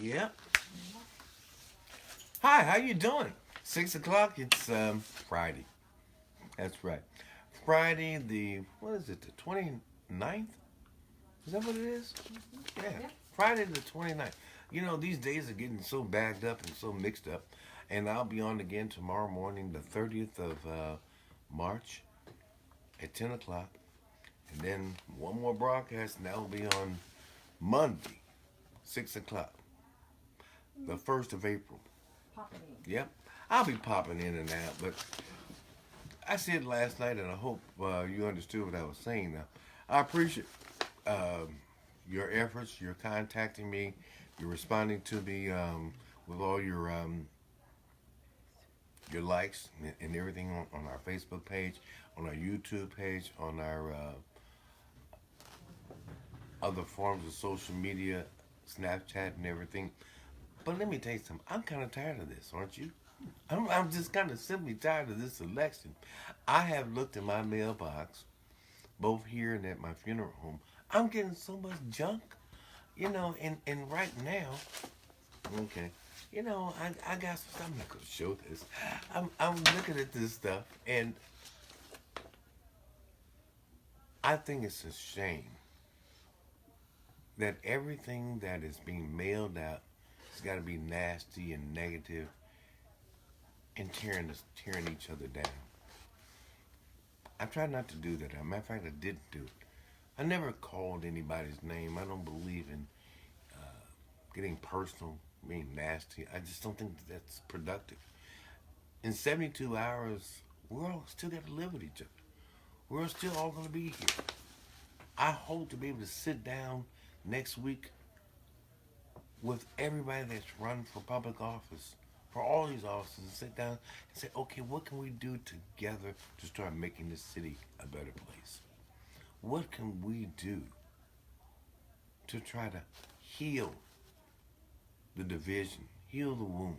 Yep. Hi, how you doing? 6 o'clock. It's Friday. That's right. Friday the what is it? The 29th? Is that what it is? Yeah. Yeah. Friday the 29th. You know, these days are getting so bagged up and so mixed up. And I'll be on again tomorrow morning, the 30th of March at 10 o'clock. And then one more broadcast, and that will be on Monday, 6 o'clock, the 1st of April. Popping in. Yep. I'll be popping in and out, but I said last night, and I hope you understood what I was saying. Now, I appreciate your efforts. You're contacting me. You're responding to me with all your likes and everything on our Facebook page, on our YouTube page, on our other forms of social media, Snapchat and everything. But let me tell you something. I'm kind of tired of this, aren't you? I'm just kind of simply tired of this election. I have looked in my mailbox, both here and at my funeral home. I'm getting so much junk, and right now, okay, I got some, I'm not going to show this. I'm looking at this stuff, and I think it's a shame that everything that is being mailed out has got to be nasty and negative and tearing each other down. I try not to do that. As a matter of fact, I didn't do it. I never called anybody's name. I don't believe in getting personal, being nasty. I just don't think that's productive. In 72 hours, we're all still got to live with each other. We're still all going to be here. I hope to be able to sit down next week with everybody that's run for public office, for all these offices, and sit down and say, okay, what can we do together to start making this city a better place? What can we do to try to heal the division, heal the wound?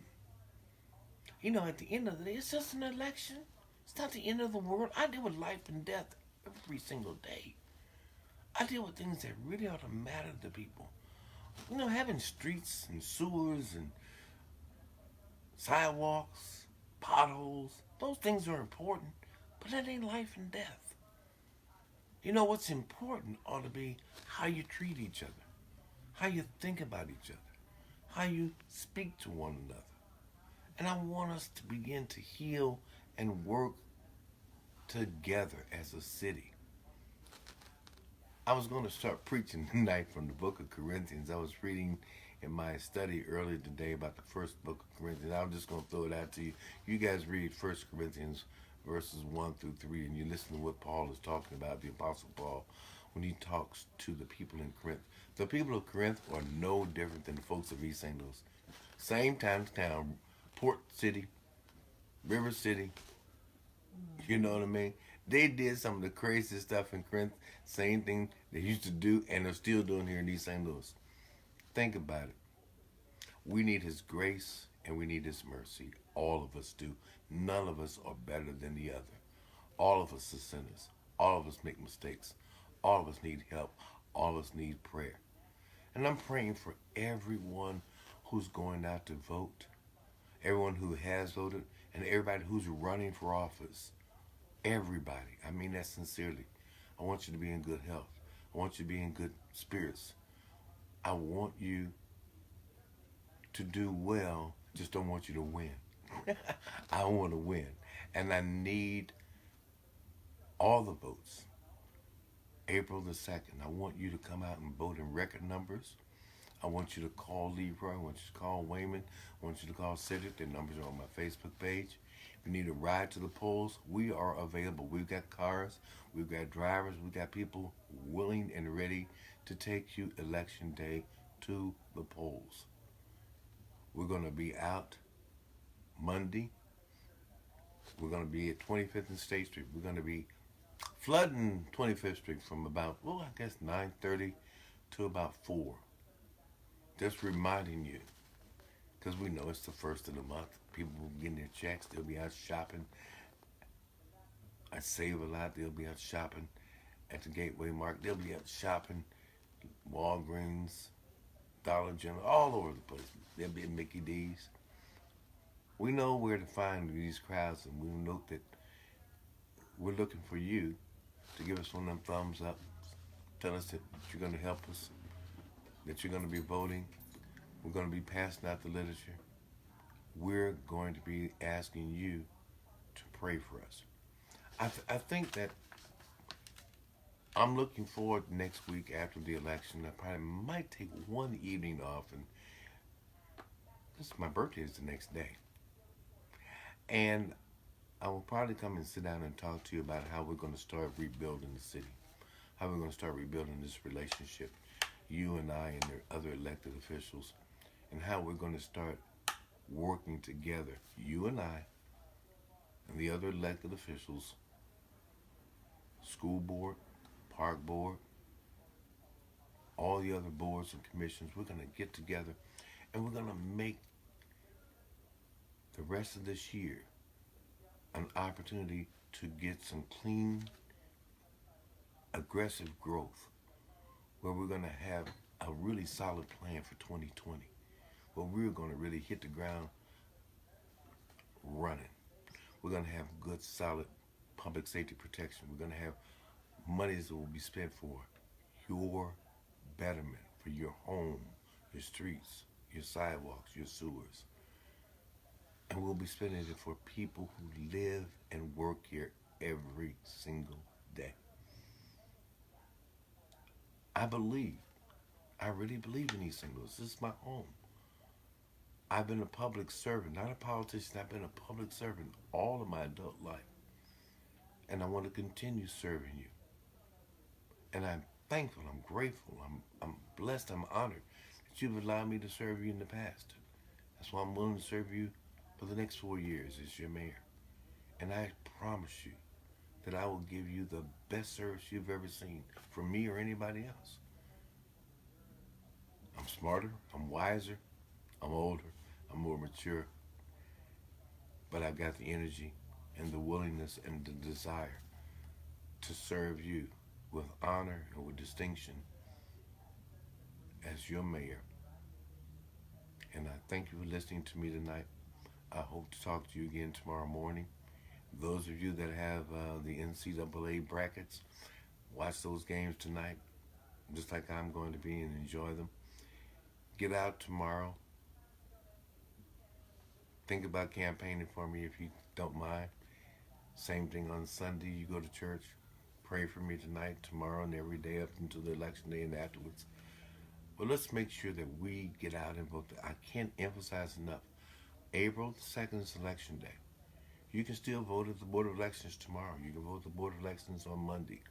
At the end of the day, it's just an election. It's not the end of the world. I deal with life and death every single day. I deal with things that really ought to matter to people. Having streets and sewers and sidewalks, potholes, those things are important, but that ain't life and death. What's important ought to be how you treat each other, how you think about each other, how you speak to one another. And I want us to begin to heal and work together as a city. I was going to start preaching tonight from the book of Corinthians. I was reading in my study earlier today about the first book of Corinthians. I'm just going to throw it out to you. You guys read 1 Corinthians verses 1 through 3, and you listen to what Paul is talking about, the Apostle Paul, when he talks to the people in Corinth. The people of Corinth are no different than the folks of East St. Louis. Same time to town, Port City, River City, you know what I mean? They did some of the craziest stuff in Corinth. Same thing they used to do and they're still doing here in East St. Louis. Think about it. We need his grace and we need his mercy. All of us do. None of us are better than the other. All of us are sinners. All of us make mistakes. All of us need help. All of us need prayer. And I'm praying for everyone who's going out to vote, everyone who has voted, and everybody who's running for office. Everybody. I mean that sincerely. I want you to be in good health. I want you to be in good spirits. I want you to do well. Just don't want you to win. I want to win. And I need all the votes. April the 2nd. I want you to come out and vote in record numbers. I want you to call Leroy. I want you to call Wayman. I want you to call Cedric. Their numbers are on my Facebook page. If you need a ride to the polls, we are available. We've got cars. We've got drivers. We've got people willing and ready to take you election day to the polls. We're going to be out Monday. We're going to be at 25th and State Street. We're going to be flooding 25th Street from about, 9:30 to about 4. Just reminding you, because we know it's the first of the month. People will be getting their checks. They'll be out shopping. I save a lot. They'll be out shopping at the Gateway Market. They'll be out shopping Walgreens, Dollar General, all over the place. There'll be Mickey D's. We know where to find these crowds, and we know that we're looking for you to give us one of them thumbs up. Tell us that you're going to help us, that you're going to be voting. We're going to be passing out the literature. We're going to be asking you to pray for us. I think that I'm looking forward next week after the election. I probably might take one evening off, and this my birthday is the next day. And I will probably come and sit down and talk to you about how we're going to start rebuilding the city, how we're going to start rebuilding this relationship, you and I and the other elected officials, and how we're going to start working together, you and I and the other elected officials, school board, park board, all the other boards and commissions. We're going to get together and we're going to make the rest of this year an opportunity to get some clean, aggressive growth where we're going to have a really solid plan for 2020, where we're going to really hit the ground running. We're going to have good, solid public safety protection. We're going to have monies that will be spent for your betterment, for your home, your streets, your sidewalks, your sewers. And we'll be spending it for people who live and work here every single day. I really believe in East St. Louis. This is my home. I've been a public servant, not a politician. I've been a public servant all of my adult life. And I want to continue serving you. And I'm thankful, I'm grateful, I'm blessed, I'm honored that you've allowed me to serve you in the past. That's why I'm willing to serve you for the next 4 years as your mayor. And I promise you that I will give you the best service you've ever seen from me or anybody else. I'm smarter, I'm wiser, I'm older, I'm more mature, but I've got the energy and the willingness and the desire to serve you with honor and with distinction as your mayor. And I thank you for listening to me tonight. I hope to talk to you again tomorrow morning. Those of you that have the NCAA brackets, watch those games tonight, just like I'm going to be, and enjoy them. Get out tomorrow. Think about campaigning for me if you don't mind. Same thing on Sunday, you go to church. Pray for me tonight, tomorrow, and every day up until the election day and afterwards. But let's make sure that we get out and vote. I can't emphasize enough. April 2nd is election day. You can still vote at the Board of Elections tomorrow. You can vote at the Board of Elections on Monday.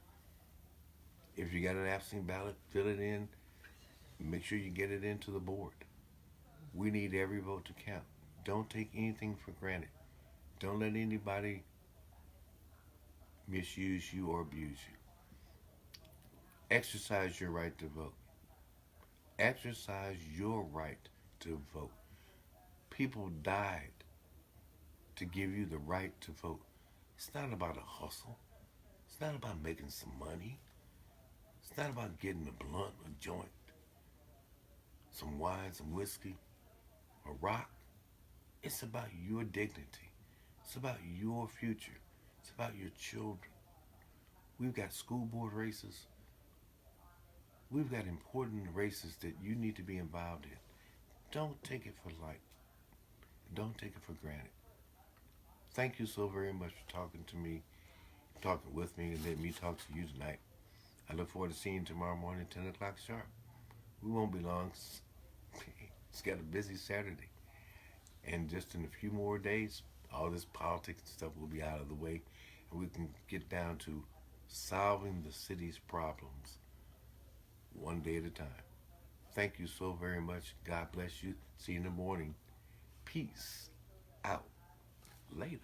If you got an absentee ballot, fill it in. Make sure you get it into the board. We need every vote to count. Don't take anything for granted. Don't let anybody misuse you or abuse you. Exercise your right to vote. Exercise your right to vote. People died to give you the right to vote. It's not about a hustle. It's not about making some money. It's not about getting a blunt, a joint, some wine, some whiskey, a rock. It's about your dignity. It's about your future. It's about your children. We've got school board races. We've got important races that you need to be involved in. Don't take it for light. Don't take it for granted. Thank you so very much for talking to me, talking with me, and letting me talk to you tonight. I look forward to seeing you tomorrow morning at 10 o'clock sharp. We won't be long. It's got a busy Saturday. And just in a few more days, all this politics and stuff will be out of the way, and we can get down to solving the city's problems one day at a time. Thank you so very much. God bless you. See you in the morning. Peace out. Later.